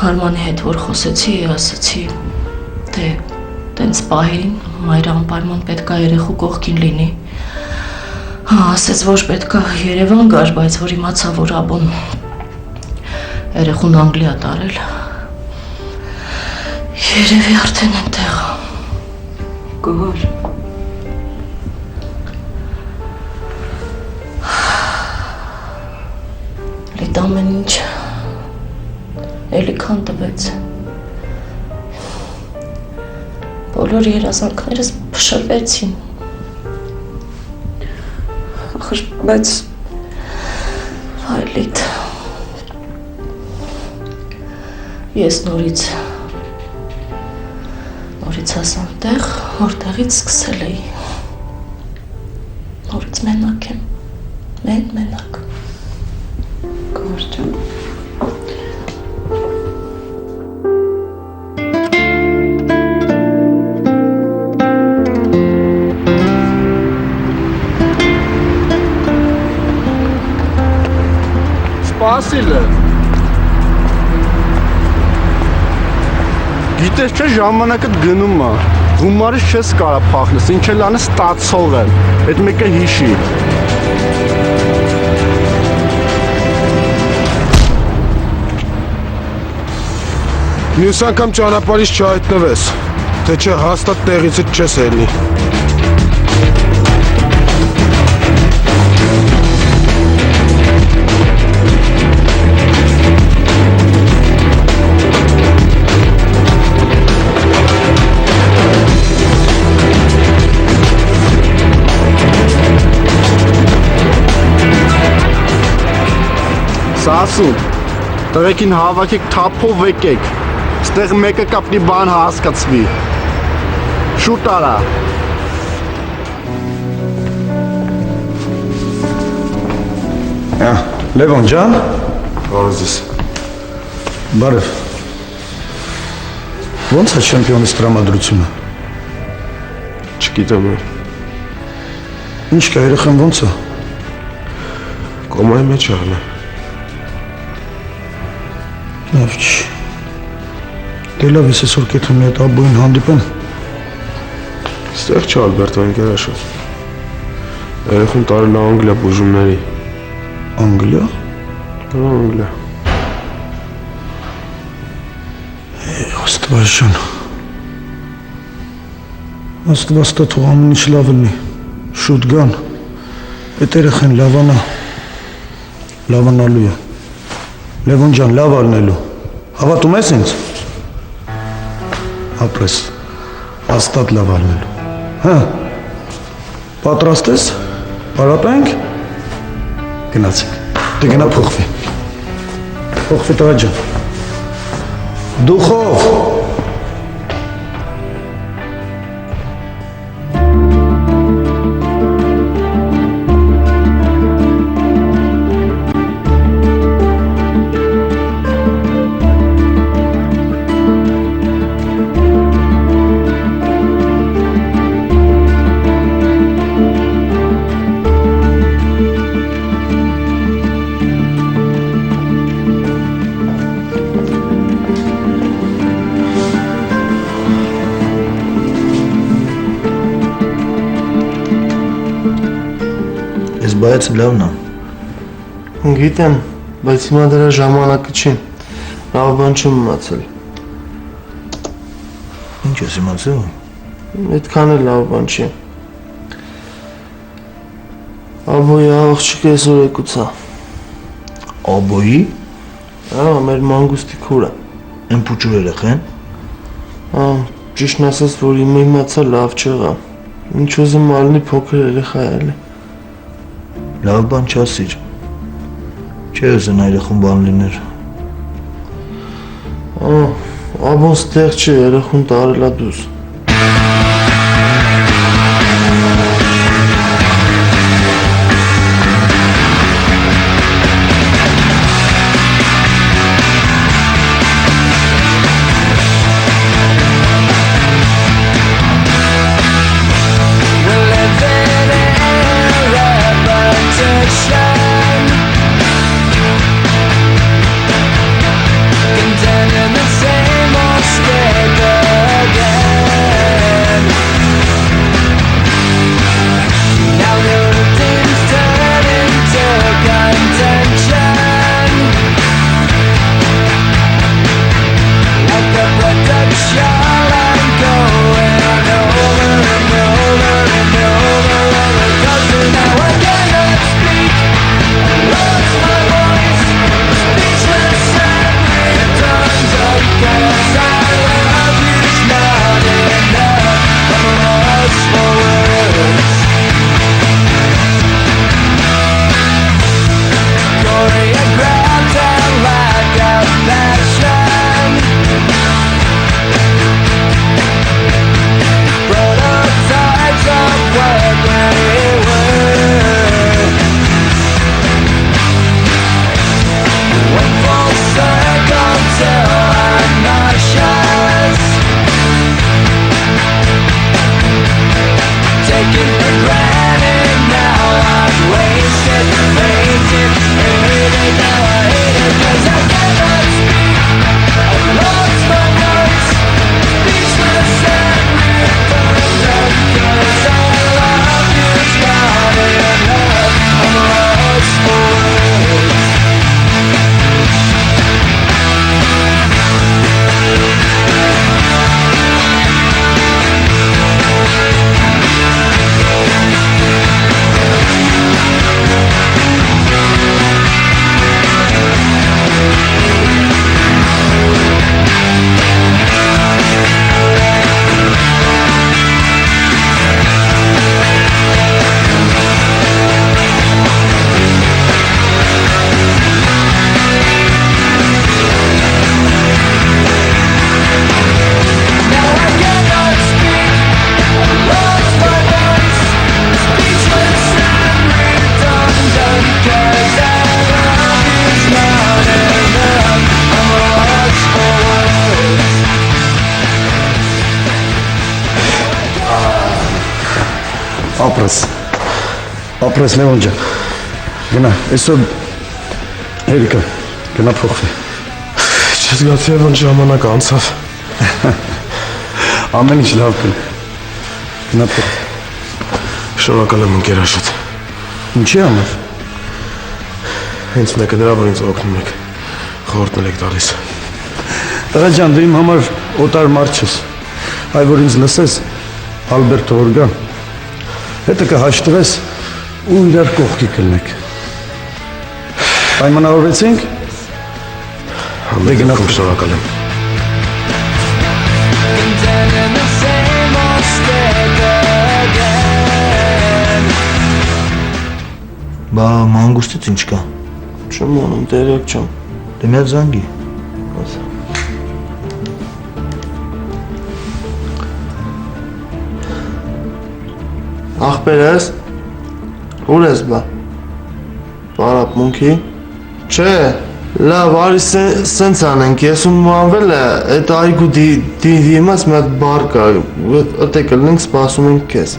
Արմանի հետ որ խոսեցի, ասացի, թե տենց պահին մայրը անպայման պետքա երեխու կողքին լինի։ Ասեց, որ պետքա Երևան գար, բայց որ իմացա, որ աբոն երեխուն Անգլիա տարել։ Երևի արդեն այնտեղ գոր։ Լիտ ամեն ինչ էլի քան տվեց։ Բոլոր երազանքներս փշրվեցին։ Ախր, բայց այլիտ։ Ես նորից հասան տեղ, որտեղից սկսել էի։ Նորից մենակ եմ, մենակ։ Գոր ջան։ Սպասիլ է։ Գիտես չէ ժամանակը գնում է, գումարից չես կարա փախնես, ինչ էլ անես ստացող եմ, այդ մեկը հիշի։ Մյուս անգամ ճանապարհից չհայտնվես, թե չէ հաստատ տեղիցդ չես ելնի։ Սասուն, տղեկին հավաքեք թափով եկեք, ստեղ մեկը կապնի բան հասկացվի, շուտ արա։ Լևոն ջան, Բարև ձեզ։ բարև, ոնց է չեմպիոնից տրամադրությունը, Չգիտեմ եմ, ինչ կա երեխան ոնց է, կոմայի մեջ աղն է։ լավ չի, դե լավ ես այսօր կեթեմ մի հետ աբոյին հանդիպեմ, Ստեղ չէ Ալբերտո ընկերաշը, երեխուն տարել է Անգլիա բուժումների։ Անգլիա, Անգլիա։ Աստված ջան, Աստված տա թող ամեն ինչ լավ լինի, շուտ գան, այդ երեխան լավանալու է, Լևոն ջան, լավ ալնելու, հավատում ես ինձ, ապրես, հաստատ լավ ալնելու, հա, պատրաստ ես, պարապենք, գնացեք, դե գնա փոխվի տղա ջան, դուխով, Բայց լավն է։ Գիտեմ, բայց հիմա դրա ժամանակը չի, լավ բան չեմ իմացել։ Ինչ ես իմացել։ Այդքան էլ լավ բան չի։ Աբոյի աղջիկը այսօր եկուցա։ Աբոյի։ Մեր մանգուստի քուրը։ Այն փուչուր երեխեն։ Ճիշտն ասած, որ իմացա լավ չեղա։ Ինչ ուզում ալնի փոքր երեխա էլի։ Լավ բան չասիր, չէ ուզեն երեխուն բան լիներ։ Աբոն ստեղ չէ, երեխուն տարելա դուս։ Condemned in the Ապրես։ Ապրես Լևոն ջան։ Գնա, այսօր Երիկը գնա փոխվի։ Չզգացի որ ժամանակ անցավ։ Ամեն ինչ լավ կլինի։ Գնա փոխվի։ Շնորհակալ եմ ընկերաշատ։ Ինչի համար։ Հենց մեկը դրա որ ինձ օգնում եք։ Խորհուրդն եք տալիս։ Տղա ջան, դու իմ համար օտար մարդ չես։ Այ որ ինձ լսես, Ալբերտո Օրգան, հետը կհաշտվես ու իրար կողքի կլնեք։ Պայմանավորվեցինք։ Դե գնա փոխվի։ Շնորհակալ եմ։ Բա մանգուստից ինչ կա։ Չեմ ունում, դերեք չեմ։ Դե մի հատ զանգի։ Ախպեր ես։ Ուր ես բա։ Բարապ մունքի։ Չէ, լավ, արի սենց անենք, ես ու մանվել է, այդ այգու դիմաց մի հատ բար կա, ըտե կլնենք սպասում ենք քեզ։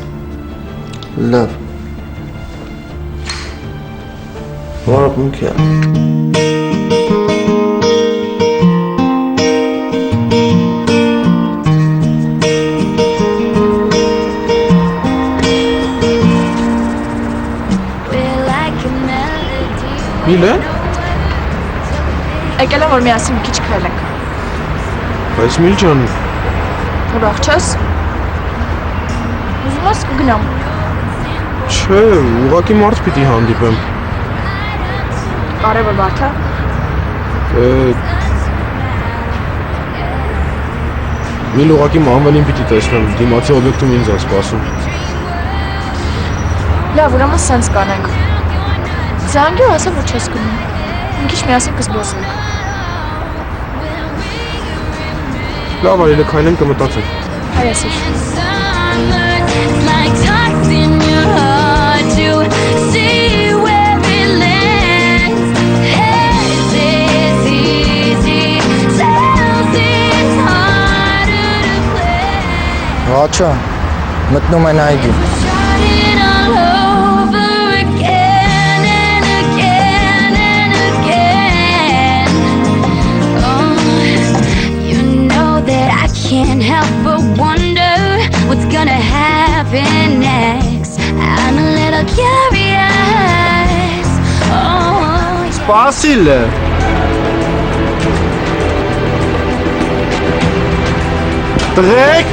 Լավ։ Բարապ մունքի։ Միլը։ Եկել եմ որ միասին մի քիչ քայլենք։ Բայց Միլ ջան, Ուրախ չես։ Ուզում ես գնամ։ չէ, ուղղակի մարդ պիտի հանդիպեմ։ Կարևոր բարդ է։ Միլ ուղղակի մանվելին պիտի տեսնեմ, դիմացի օբյեկտում ինձ է սպասում։ Լավ, ուրեմն սենց կանենք։ Զանգի ու ասա որ չես գնում։ Մի քիչ միասին կզբոսենք։ Լավ, այլ քայլենք կմտածենք։ Հայ ասիր։ Ղաչա, մտնում են այգի։ Can't help but wonder what's gonna happen next. I'm a little curious. Oh, Սպասիլ է։ Տղեկ,